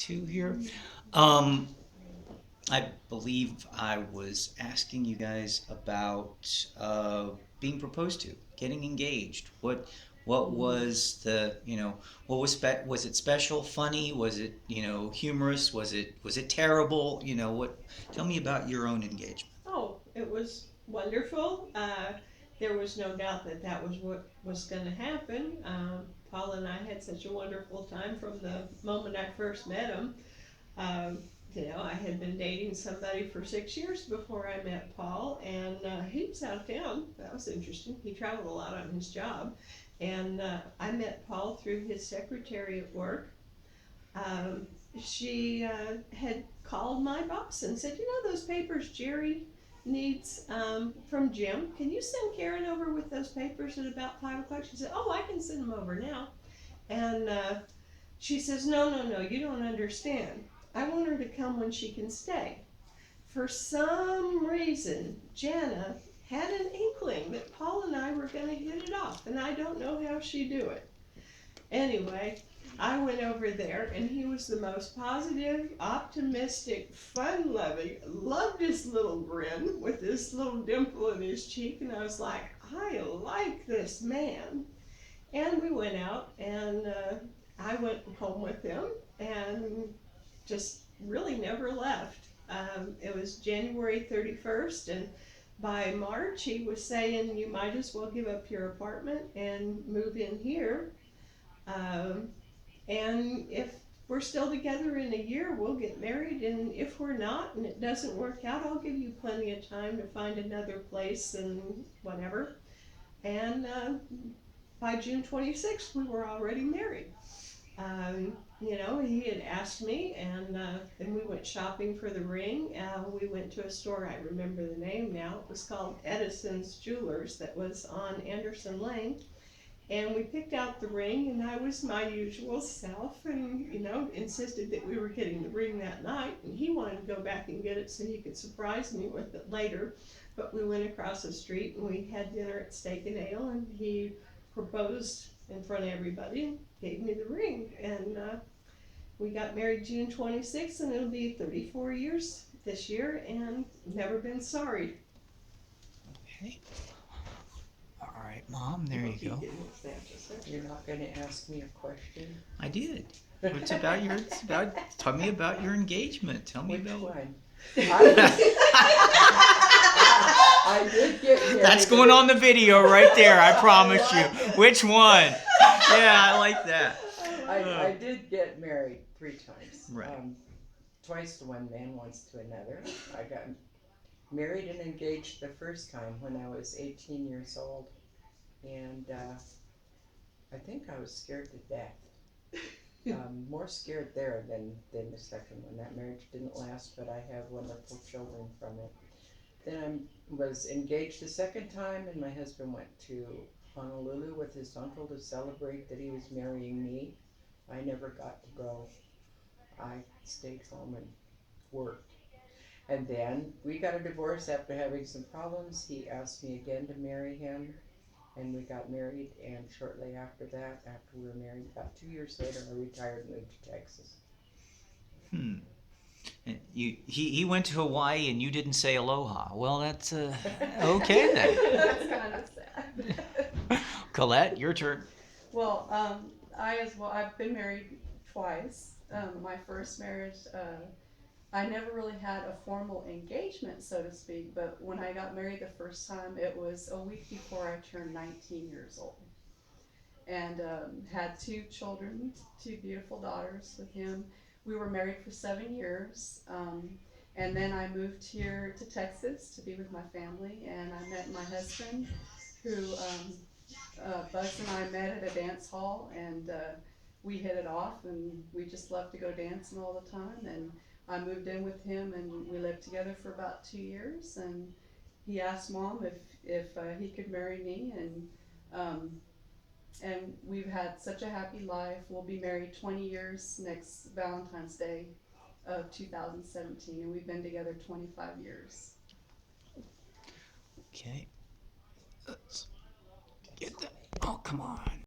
to here. I believe I was asking you guys about being proposed to, getting engaged. What was the what was was it special, funny? Was it humorous? Was it terrible? What? Tell me about your own engagement. Oh, it was wonderful. There was no doubt that that was what was going to happen. Paul and I had such a wonderful time from the moment I first met him. Um, I had been dating somebody for 6 years before I met Paul, and he was out of town. That was interesting. He traveled a lot on his job, and I met Paul through his secretary at work. Um, she had called my boss and said, those papers Jerry needs from Jim, can you send Karen over with those papers at about 5 o'clock? She said, oh, I can send them over now. And she says, no, no, no, you don't understand. I want her to come when she can stay. For some reason, Jana had an inkling that Paul and I were going to hit it off, and I don't know how she do it. Anyway, I went over there, and he was the most positive, optimistic, fun-loving, loved his little grin with this little dimple in his cheek, and I was like, I like this man. And we went out, and I went home with him, and just really never left. It was January 31st, and by March, he was saying, you might as well give up your apartment and move in here. Um, and if we're still together in a year, we'll get married. And if we're not and it doesn't work out, I'll give you plenty of time to find another place and whatever. And by June 26th, we were already married. He had asked me, and then we went shopping for the ring. We went to a store, I remember the name now. It was called Edison's Jewelers, that was on Anderson Lane. And we picked out the ring, and I was my usual self, and insisted that we were getting the ring that night. And he wanted to go back and get it so he could surprise me with it later. But we went across the street and we had dinner at Steak and Ale, and he proposed in front of everybody and gave me the ring. And we got married June 26th, and it'll be 34 years this year, and never been sorry. Okay. All right, Mom. There you go. You're not going to ask me a question? I did. Tell me about your engagement. Tell me Which about one? I did get married. That's going on the video right there. I promise you. Which one? Yeah, I like that. I did get married 3 times. Right. Twice to one man, once to another. I got married and engaged the first time when I was 18 years old. And I think I was scared to death. More scared there than the second one. That marriage didn't last, but I have wonderful children from it. Then I was engaged the second time, and my husband went to Honolulu with his uncle to celebrate that he was marrying me. I never got to go. I stayed home and worked. And then we got a divorce after having some problems. He asked me again to marry him, and we got married. And shortly after that, after we were married, about 2 years later, I retired and moved to Texas. And he went to Hawaii and you didn't say aloha. Well, that's okay then. That's kind of sad. Collette, your turn. Well, I've been married twice. My first marriage, I never really had a formal engagement, so to speak, but when I got married the first time, it was a week before I turned 19 years old. And had 2 children, 2 beautiful daughters with him. We were married for 7 years. And then I moved here to Texas to be with my family, and I met my husband, who Buzz and I met at a dance hall, and we hit it off, and we just loved to go dancing all the time. And I moved in with him, and we lived together for about 2 years. And he asked Mom if he could marry me, and we've had such a happy life. We'll be married 20 years next Valentine's Day of 2017, and we've been together 25 years. Okay. Let's get that. Oh, come on.